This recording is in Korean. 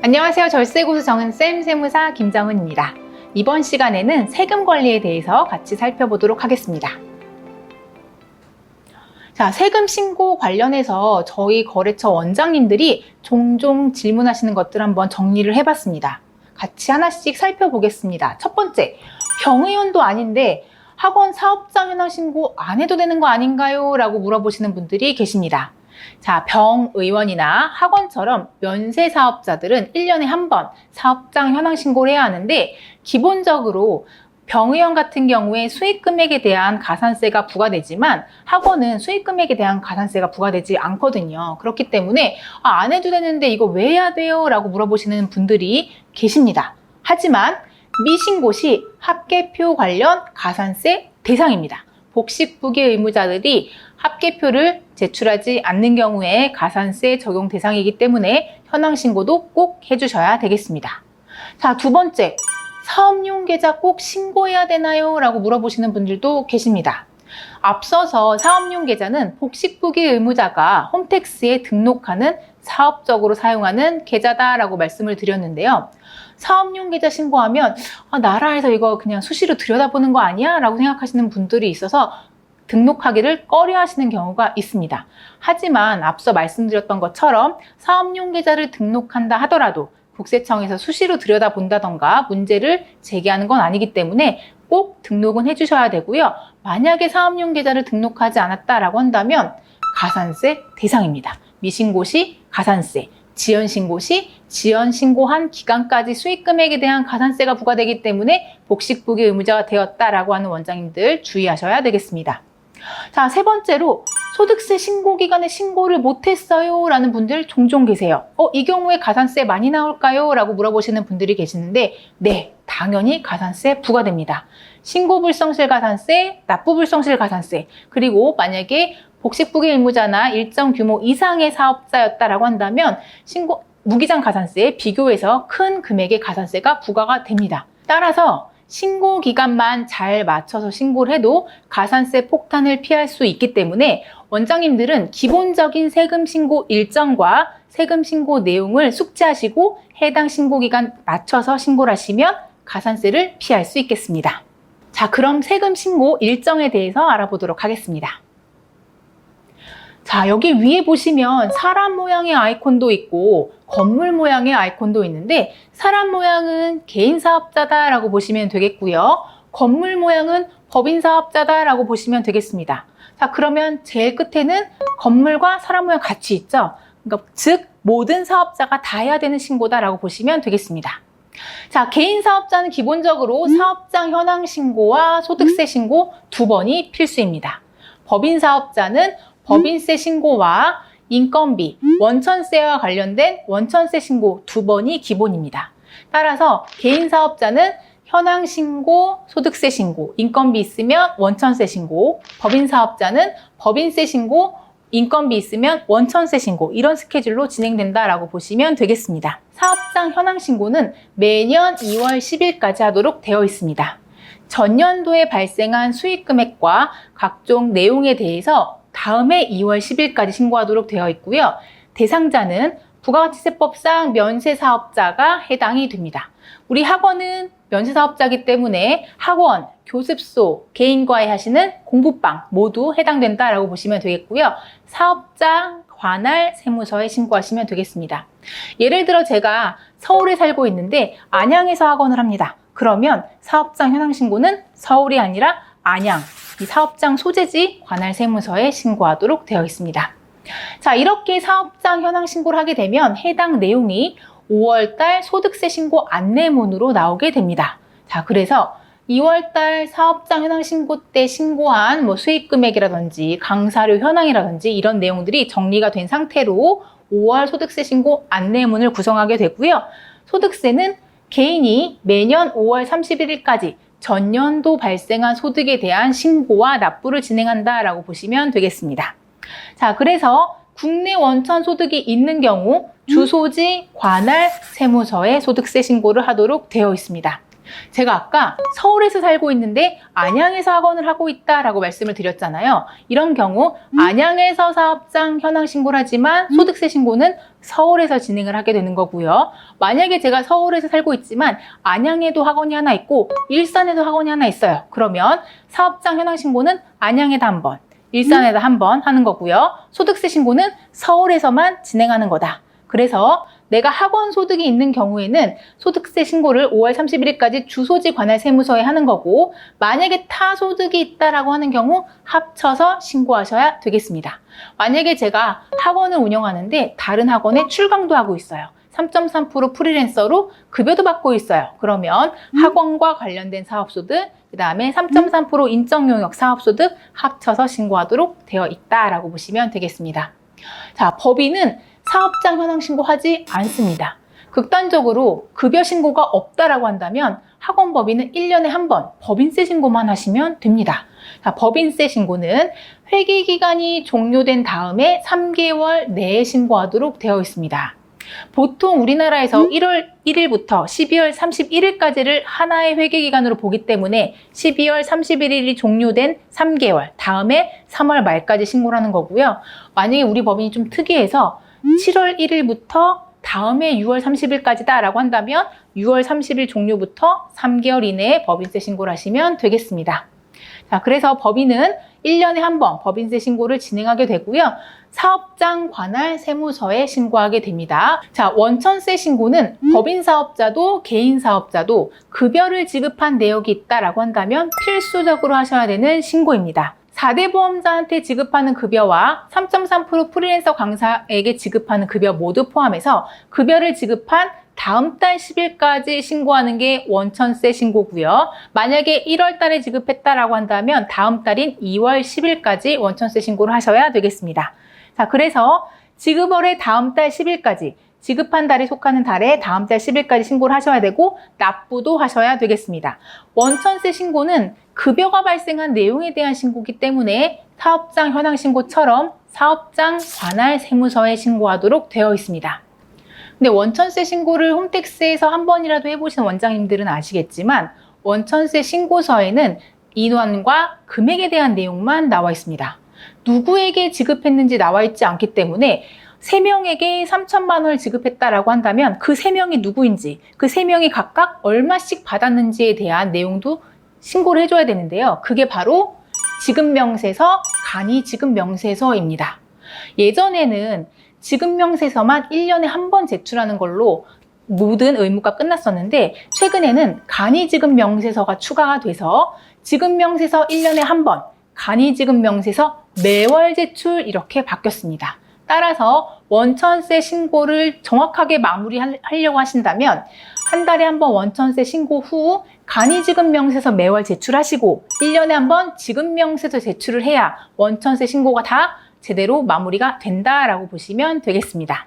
안녕하세요. 절세고수 정은쌤 세무사 김정은입니다. 이번 시간에는 세금 관리에 대해서 같이 살펴보도록 하겠습니다. 자, 세금 신고 관련해서 저희 거래처 원장님들이 종종 질문하시는 것들 한번 정리를 해봤습니다. 같이 하나씩 살펴보겠습니다. 첫 번째, 병의원도 아닌데 학원 사업장 현황 신고 안 해도 되는 거 아닌가요? 라고 물어보시는 분들이 계십니다. 자, 병의원이나 학원처럼 면세 사업자들은 1년에 한 번 사업장 현황 신고를 해야 하는데, 기본적으로 병의원 같은 경우에 수익금액에 대한 가산세가 부과되지만 학원은 수익금액에 대한 가산세가 부과되지 않거든요. 그렇기 때문에 안 해도 되는데 이거 왜 해야 돼요? 라고 물어보시는 분들이 계십니다. 하지만 미신고 시 합계표 관련 가산세 대상입니다. 복식부기 의무자들이 합계표를 제출하지 않는 경우에 가산세 적용 대상이기 때문에 현황신고도 꼭 해주셔야 되겠습니다. 자, 두 번째, 사업용 계좌 꼭 신고해야 되나요? 라고 물어보시는 분들도 계십니다. 앞서서 사업용 계좌는 복식부기 의무자가 홈택스에 등록하는 사업적으로 사용하는 계좌다라고 말씀을 드렸는데요. 사업용 계좌 신고하면 나라에서 이거 그냥 수시로 들여다보는 거 아니야? 라고 생각하시는 분들이 있어서 등록하기를 꺼려 하시는 경우가 있습니다. 하지만 앞서 말씀드렸던 것처럼 사업용 계좌를 등록한다 하더라도 국세청에서 수시로 들여다본다던가 문제를 제기하는 건 아니기 때문에 꼭 등록은 해주셔야 되고요. 만약에 사업용 계좌를 등록하지 않았다라고 한다면 가산세 대상입니다. 미신고 시 가산세, 지연신고 시 지연신고한 기간까지 수익금액에 대한 가산세가 부과되기 때문에 복식부기 의무자가 되었다라고 하는 원장님들 주의하셔야 되겠습니다. 자, 세 번째로 소득세 신고 기간에 신고를 못했어요 라는 분들 종종 계세요. 이 경우에 가산세 많이 나올까요? 라고 물어보시는 분들이 계시는데, 네, 당연히 가산세 부과됩니다. 신고 불성실 가산세, 납부 불성실 가산세, 그리고 만약에 복식부기 의무자나 일정 규모 이상의 사업자였다라고 한다면 무기장 가산세에 비교해서 큰 금액의 가산세가 부과가 됩니다. 따라서 신고 기간만 잘 맞춰서 신고를 해도 가산세 폭탄을 피할 수 있기 때문에 원장님들은 기본적인 세금 신고 일정과 세금 신고 내용을 숙지하시고 해당 신고 기간 맞춰서 신고를 하시면 가산세를 피할 수 있겠습니다. 자, 그럼 세금 신고 일정에 대해서 알아보도록 하겠습니다. 자, 여기 위에 보시면 사람 모양의 아이콘도 있고 건물 모양의 아이콘도 있는데, 사람 모양은 개인 사업자다라고 보시면 되겠고요. 건물 모양은 법인 사업자다라고 보시면 되겠습니다. 자, 그러면 제일 끝에는 건물과 사람 모양 같이 있죠. 그러니까 즉 모든 사업자가 다 해야 되는 신고다라고 보시면 되겠습니다. 자, 개인 사업자는 기본적으로 사업장 현황 신고와 소득세 신고 두 번이 필수입니다. 법인 사업자는 법인세 신고와 인건비, 원천세와 관련된 원천세 신고 두 번이 기본입니다. 따라서 개인 사업자는 현황 신고, 소득세 신고, 인건비 있으면 원천세 신고, 법인 사업자는 법인세 신고, 인건비 있으면 원천세 신고, 이런 스케줄로 진행된다라고 보시면 되겠습니다. 사업장 현황 신고는 매년 2월 10일까지 하도록 되어 있습니다. 전년도에 발생한 수익 금액과 각종 내용에 대해서 다음해 2월 10일까지 신고하도록 되어 있고요. 대상자는 부가가치세법상 면세사업자가 해당이 됩니다. 우리 학원은 면세사업자이기 때문에 학원, 교습소, 개인과외 하시는 공부방 모두 해당된다라고 보시면 되겠고요. 사업자 관할 세무서에 신고하시면 되겠습니다. 예를 들어 제가 서울에 살고 있는데 안양에서 학원을 합니다. 그러면 사업장 현황 신고는 서울이 아니라 안양, 이 사업장 소재지 관할 세무서에 신고하도록 되어 있습니다. 자, 이렇게 사업장 현황 신고를 하게 되면 해당 내용이 5월달 소득세 신고 안내문으로 나오게 됩니다. 자, 그래서 2월달 사업장 현황 신고 때 신고한 수익 금액이라든지 강사료 현황이라든지 이런 내용들이 정리가 된 상태로 5월 소득세 신고 안내문을 구성하게 되고요. 소득세는 개인이 매년 5월 31일까지 전년도 발생한 소득에 대한 신고와 납부를 진행한다라고 보시면 되겠습니다. 자, 그래서 국내 원천 소득이 있는 경우 주소지 관할 세무서에 소득세 신고를 하도록 되어 있습니다. 제가 아까 서울에서 살고 있는데 안양에서 학원을 하고 있다라고 말씀을 드렸잖아요. 이런 경우 안양에서 사업장 현황 신고를 하지만 소득세 신고는 서울에서 진행을 하게 되는 거고요. 만약에 제가 서울에서 살고 있지만 안양에도 학원이 하나 있고 일산에도 학원이 하나 있어요. 그러면 사업장 현황 신고는 안양에다 한 번, 일산에다 한 번 하는 거고요. 소득세 신고는 서울에서만 진행하는 거다. 그래서 내가 학원 소득이 있는 경우에는 소득세 신고를 5월 31일까지 주소지 관할 세무서에 하는 거고, 만약에 타 소득이 있다라고 하는 경우 합쳐서 신고하셔야 되겠습니다. 만약에 제가 학원을 운영하는데 다른 학원에 출강도 하고 있어요. 3.3% 프리랜서로 급여도 받고 있어요. 그러면 학원과 관련된 사업소득, 그 다음에 3.3% 인적용역 사업소득 합쳐서 신고하도록 되어 있다라고 보시면 되겠습니다. 자, 법인은 사업장 현황 신고하지 않습니다. 극단적으로 급여 신고가 없다라고 한다면 학원법인은 1년에 한 번 법인세 신고만 하시면 됩니다. 자, 법인세 신고는 회계기간이 종료된 다음에 3개월 내에 신고하도록 되어 있습니다. 보통 우리나라에서 1월 1일부터 12월 31일까지를 하나의 회계기간으로 보기 때문에 12월 31일이 종료된 3개월 다음에 3월 말까지 신고를 하는 거고요. 만약에 우리 법인이 좀 특이해서 7월 1일부터 다음에 6월 30일까지다 라고 한다면 6월 30일 종료부터 3개월 이내에 법인세 신고를 하시면 되겠습니다. 자, 그래서 법인은 1년에 한 번 법인세 신고를 진행하게 되고요. 사업장 관할 세무서에 신고하게 됩니다. 자, 원천세 신고는 법인 사업자도 개인 사업자도 급여를 지급한 내역이 있다라고 한다면 필수적으로 하셔야 되는 신고입니다. 4대 보험자한테 지급하는 급여와 3.3% 프리랜서 강사에게 지급하는 급여 모두 포함해서 급여를 지급한 다음 달 10일까지 신고하는 게 원천세 신고고요. 만약에 1월 달에 지급했다라고 한다면 다음 달인 2월 10일까지 원천세 신고를 하셔야 되겠습니다. 자, 그래서 지급월의 다음 달 10일까지, 지급한 달에 속하는 달에 다음 달 10일까지 신고를 하셔야 되고 납부도 하셔야 되겠습니다. 원천세 신고는 급여가 발생한 내용에 대한 신고이기 때문에 사업장 현황 신고처럼 사업장 관할 세무서에 신고하도록 되어 있습니다. 근데 원천세 신고를 홈택스에서 한 번이라도 해보신 원장님들은 아시겠지만 원천세 신고서에는 인원과 금액에 대한 내용만 나와 있습니다. 누구에게 지급했는지 나와 있지 않기 때문에 3명에게 3천만 원을 지급했다라고 한다면 그 3명이 누구인지, 그 3명이 각각 얼마씩 받았는지에 대한 내용도 신고를 해줘야 되는데요. 그게 바로 지급명세서, 간이지급명세서입니다. 예전에는 지급명세서만 1년에 한 번 제출하는 걸로 모든 의무가 끝났었는데 최근에는 간이지급명세서가 추가가 돼서 지급명세서 1년에 한 번, 간이지급명세서 매월 제출 이렇게 바뀌었습니다. 따라서 원천세 신고를 정확하게 마무리하려고 하신다면 한 달에 한 번 원천세 신고 후 간이지급명세서 매월 제출하시고 1년에 한 번 지급명세서 제출을 해야 원천세 신고가 다 제대로 마무리가 된다라고 보시면 되겠습니다.